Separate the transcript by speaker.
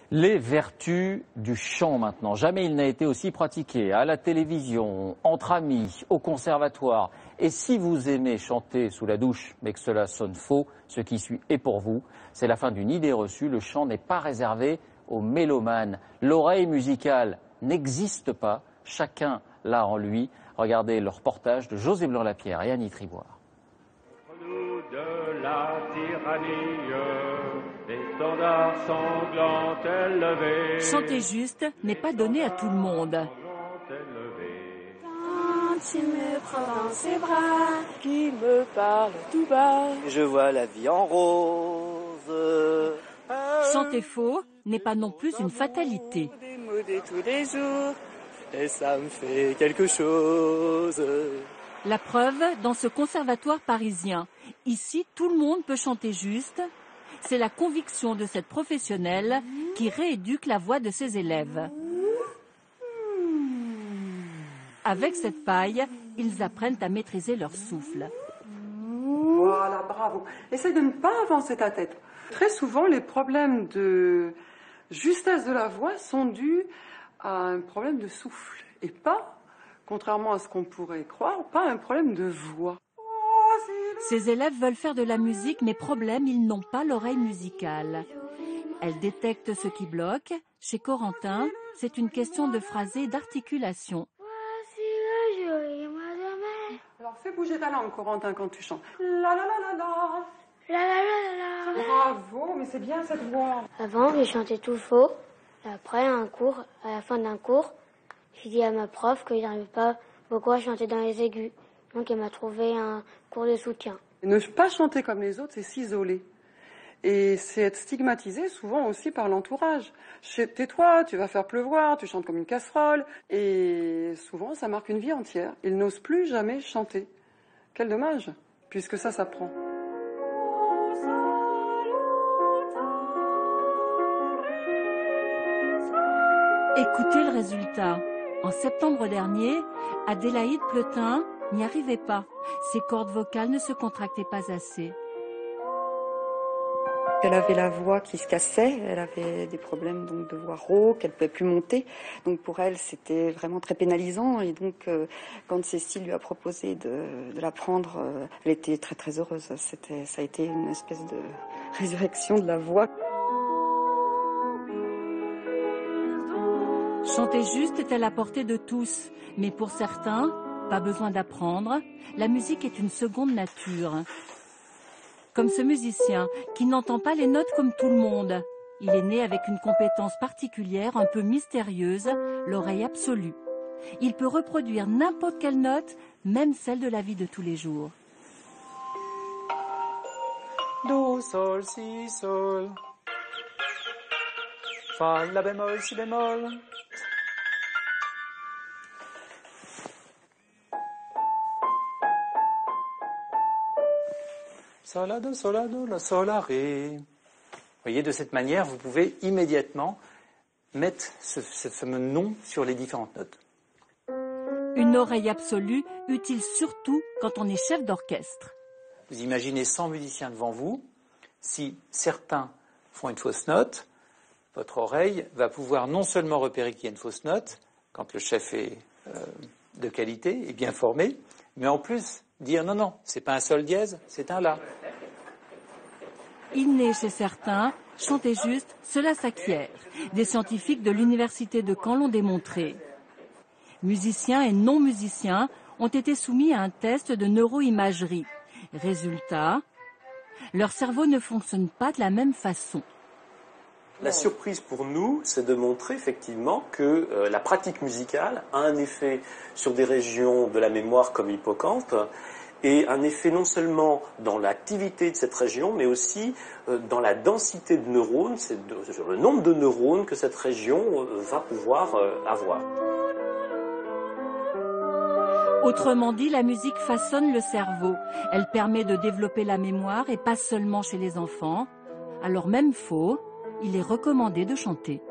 Speaker 1: Les vertus du chant maintenant. Jamais il n'a été aussi pratiqué à la télévision, entre amis, au conservatoire. Et si vous aimez chanter sous la douche, mais que cela sonne faux, ce qui suit est pour vous. C'est la fin d'une idée reçue. Le chant n'est pas réservé aux mélomanes. L'oreille musicale n'existe pas. Chacun l'a en lui. Regardez le reportage de José Blanc-Lapierre et Annie Triboire.
Speaker 2: De la tyrannie, des standards sanglants élevés.
Speaker 3: Chanter juste n'est pas donné à tout le monde.
Speaker 4: Quand il me prend dans ses bras, qu'il me parle tout bas,
Speaker 5: je vois la vie en rose.
Speaker 3: Chanter faux n'est pas non plus une fatalité.
Speaker 4: des mots de tous les jours, et ça me fait quelque chose.
Speaker 3: La preuve dans ce conservatoire parisien. Ici, tout le monde peut chanter juste. C'est la conviction de cette professionnelle qui rééduque la voix de ses élèves. Avec cette paille, ils apprennent à maîtriser leur souffle.
Speaker 6: Voilà, bravo. Essaye de ne pas avancer ta tête. Très souvent, les problèmes de justesse de la voix sont dus à un problème de souffle et pas, contrairement à ce qu'on pourrait croire, pas un problème de voix.
Speaker 3: Ces élèves veulent faire de la musique, mais problème, ils n'ont pas l'oreille musicale. Elles détectent ce qui bloque. Chez Corentin, c'est une question de phrasé et d'articulation.
Speaker 6: Alors fais bouger ta langue, Corentin, quand tu chantes. La la la la la.
Speaker 7: La la la la.
Speaker 6: Bravo, mais c'est bien cette voix.
Speaker 7: Avant, je chantais tout faux. Et après, à la fin d'un cours, j'ai dit à ma prof que je n'arrivais pas beaucoup à chanter dans les aigus. Donc elle m'a trouvé un cours de soutien.
Speaker 6: Ne pas chanter comme les autres, c'est s'isoler. Et c'est être stigmatisé souvent aussi par l'entourage. Tais-toi, tu vas faire pleuvoir, tu chantes comme une casserole. Et souvent, ça marque une vie entière. Ils n'osent plus jamais chanter. Quel dommage, puisque ça s'apprend.
Speaker 3: Écoutez le résultat. En septembre dernier, Adélaïde Pleutin n'y arrivait pas. Ses cordes vocales ne se contractaient pas assez.
Speaker 8: Elle avait la voix qui se cassait, elle avait des problèmes donc, de voix rauque, elle ne pouvait plus monter. Donc pour elle, c'était vraiment très pénalisant. Et donc quand Cécile lui a proposé de l'apprendre, elle était très très heureuse. Ça a été une espèce de résurrection de la voix.
Speaker 3: Chanter juste est à la portée de tous, mais pour certains, pas besoin d'apprendre, la musique est une seconde nature. Comme ce musicien qui n'entend pas les notes comme tout le monde. Il est né avec une compétence particulière, un peu mystérieuse, l'oreille absolue. Il peut reproduire n'importe quelle note, même celle de la vie de tous les jours.
Speaker 9: Do, sol, si, sol. Fa, la bémol, si bémol. Solado, solado, la solare. Vous voyez, de cette manière, vous pouvez immédiatement mettre ce fameux nom sur les différentes notes.
Speaker 3: Une oreille absolue, utile surtout quand on est chef d'orchestre.
Speaker 9: Vous imaginez 100 musiciens devant vous. Si certains font une fausse note, votre oreille va pouvoir non seulement repérer qu'il y a une fausse note, quand le chef est de qualité et bien formé, mais en plus dire non, non, c'est pas un sol dièse, c'est un la.
Speaker 3: Inné chez certains, chanter juste, cela s'acquiert. Des scientifiques de l'université de Caen l'ont démontré. Musiciens et non-musiciens ont été soumis à un test de neuroimagerie. Résultat, leur cerveau ne fonctionne pas de la même façon.
Speaker 10: La surprise pour nous, c'est de montrer effectivement que la pratique musicale a un effet sur des régions de la mémoire comme l'hippocampe et un effet non seulement dans l'activité de cette région, mais aussi dans la densité de neurones, sur le nombre de neurones que cette région va pouvoir avoir.
Speaker 3: Autrement dit, la musique façonne le cerveau. Elle permet de développer la mémoire et pas seulement chez les enfants. Alors même faux, il est recommandé de chanter.